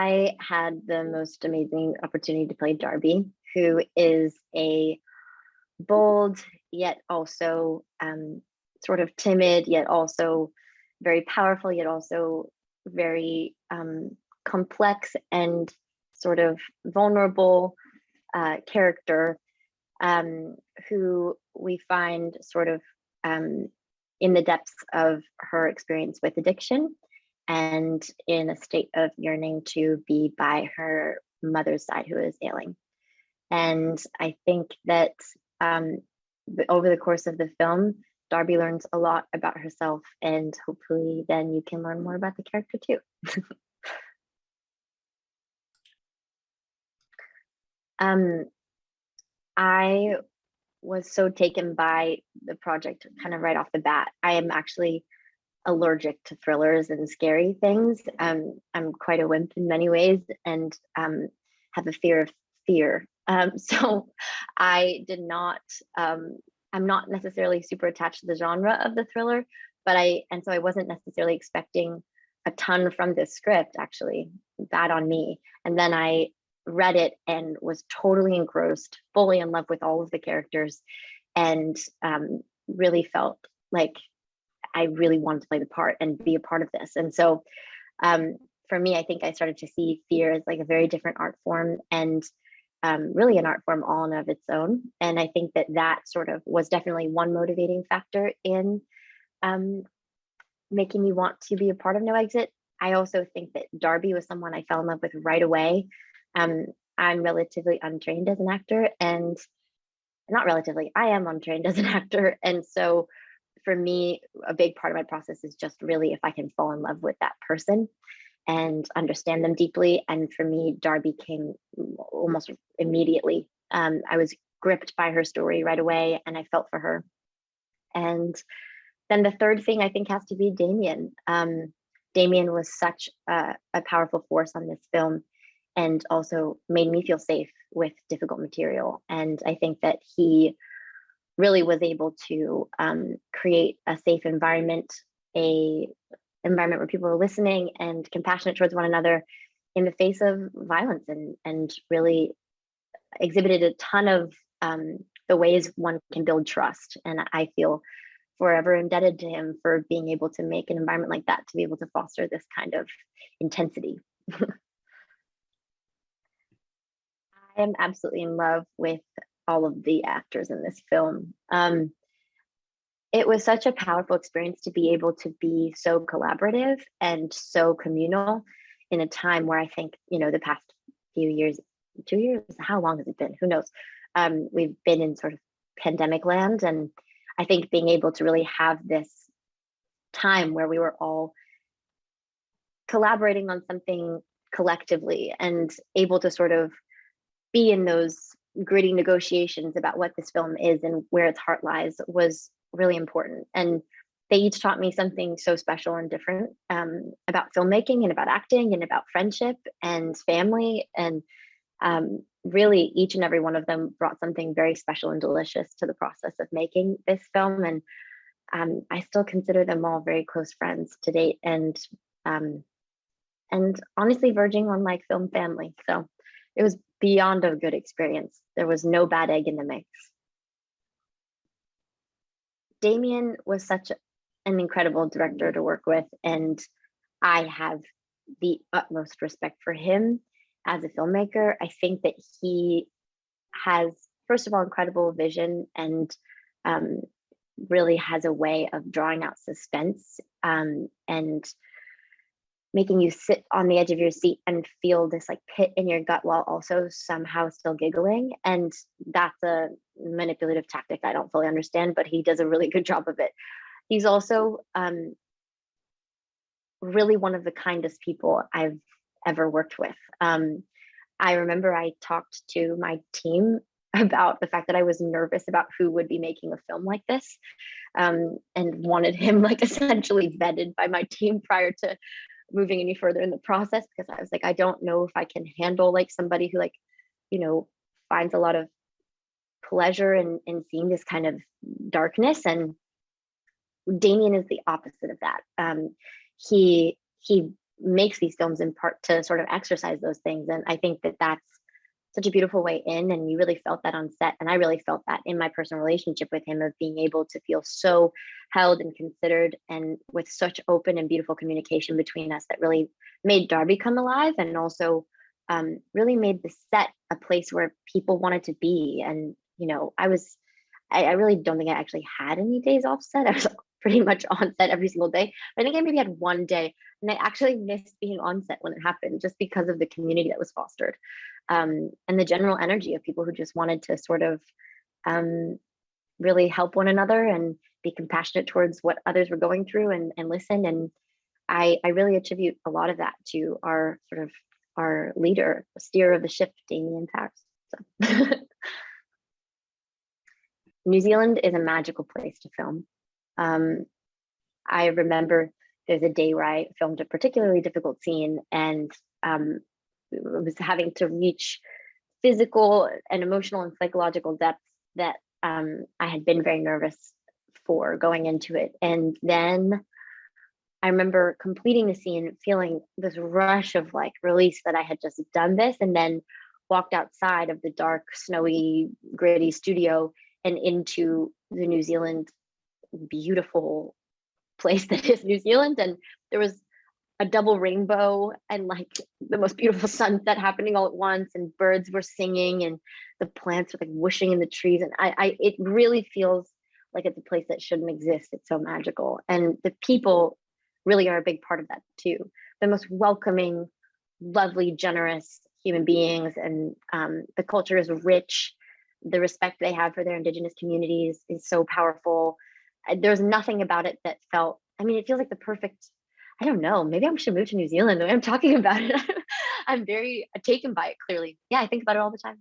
I had the most amazing opportunity to play Darby, who is a bold, yet also sort of timid, yet also very powerful, yet also very complex and sort of vulnerable character, who we find sort of in the depths of her experience with addiction and in a state of yearning to be by her mother's side who is ailing. And I think that um, over the course of the film, Darby learns a lot about herself, and hopefully then you can learn more about the character too. I was so taken by the project kind of right off the bat. I am actually allergic to thrillers and scary things. I'm quite a wimp in many ways, and have a fear of fear. So I did not. I'm not necessarily super attached to the genre of the thriller, but so I wasn't necessarily expecting a ton from this script. Actually, bad on me. And then I read it and was totally engrossed, fully in love with all of the characters, and really felt like I really wanted to play the part and be a part of this. And so for me, I think I started to see fear as like a very different art form, and really an art form all in of its own. And I think that sort of was definitely one motivating factor in making me want to be a part of No Exit. I also think that Darby was someone I fell in love with right away. I'm relatively untrained as an actor, and not relatively, I am untrained as an actor. And so for me, a big part of my process is just really if I can fall in love with that person and understand them deeply. And for me, Darby came almost immediately. I was gripped by her story right away, and I felt for her. And then the third thing I think has to be Damien. Damien was such a powerful force on this film, and also made me feel safe with difficult material. And I think that he really was able to create a safe environment, a environment where people are listening and compassionate towards one another in the face of violence, and really exhibited a ton of the ways one can build trust. And I feel forever indebted to him for being able to make an environment like that, to be able to foster this kind of intensity. I am absolutely in love with all of the actors in this film. It was such a powerful experience to be able to be so collaborative and so communal in a time where I think, the past few years, 2 years, how long has it been? Who knows? We've been in sort of pandemic land. And I think being able to really have this time where we were all collaborating on something collectively and able to sort of be in those gritty negotiations about what this film is and where its heart lies was really important. And they each taught me something so special and different about filmmaking and about acting and about friendship and family. And really, each and every one of them brought something very special and delicious to the process of making this film. And I still consider them all very close friends to date, and honestly verging on like film family. So it was beyond a good experience. There was no bad egg in the mix. Damien was such an incredible director to work with, and I have the utmost respect for him as a filmmaker. I think that he has, first of all, incredible vision, and really has a way of drawing out suspense and making you sit on the edge of your seat and feel this like pit in your gut while also somehow still giggling. And that's a manipulative tactic I don't fully understand, but he does a really good job of it. He's also really one of the kindest people I've ever worked with. I remember I talked to my team about the fact that I was nervous about who would be making a film like this, and wanted him like essentially vetted by my team prior to moving any further in the process, because I was like, I don't know if I can handle like somebody who finds a lot of pleasure in seeing this kind of darkness. And Damien is the opposite of that. He makes these films in part to sort of exercise those things. And I think that that's such a beautiful way in. And you really felt that on set. And I really felt that in my personal relationship with him, of being able to feel so held and considered, and with such open and beautiful communication between us, that really made Darby come alive, and also really made the set a place where people wanted to be. And, I really don't think I actually had any days off set. I was pretty much on set every single day. But I think I maybe had one day, and I actually missed being on set when it happened, just because of the community that was fostered, and the general energy of people who just wanted to sort of really help one another and be compassionate towards what others were going through, and listen. And I really attribute a lot of that to our sort of our leader, steerer of the ship, Damien Paris. So. New Zealand is a magical place to film. I remember there's a day where I filmed a particularly difficult scene, and was having to reach physical and emotional and psychological depths that I had been very nervous for going into it. And then I remember completing the scene, feeling this rush of like release that I had just done this, and then walked outside of the dark, snowy, gritty studio and into the New Zealand, beautiful place that is New Zealand. And there was a double rainbow and like the most beautiful sunset happening all at once, and birds were singing, and the plants were like whooshing in the trees. And it really feels like it's a place that shouldn't exist. It's so magical. And the people really are a big part of that too. The most welcoming, lovely, generous human beings. And the culture is rich. The respect they have for their Indigenous communities is so powerful. There's nothing about it that felt, it feels like the perfect, I don't know, maybe I should move to New Zealand the way I'm talking about it. I'm very taken by it, clearly. Yeah, I think about it all the time.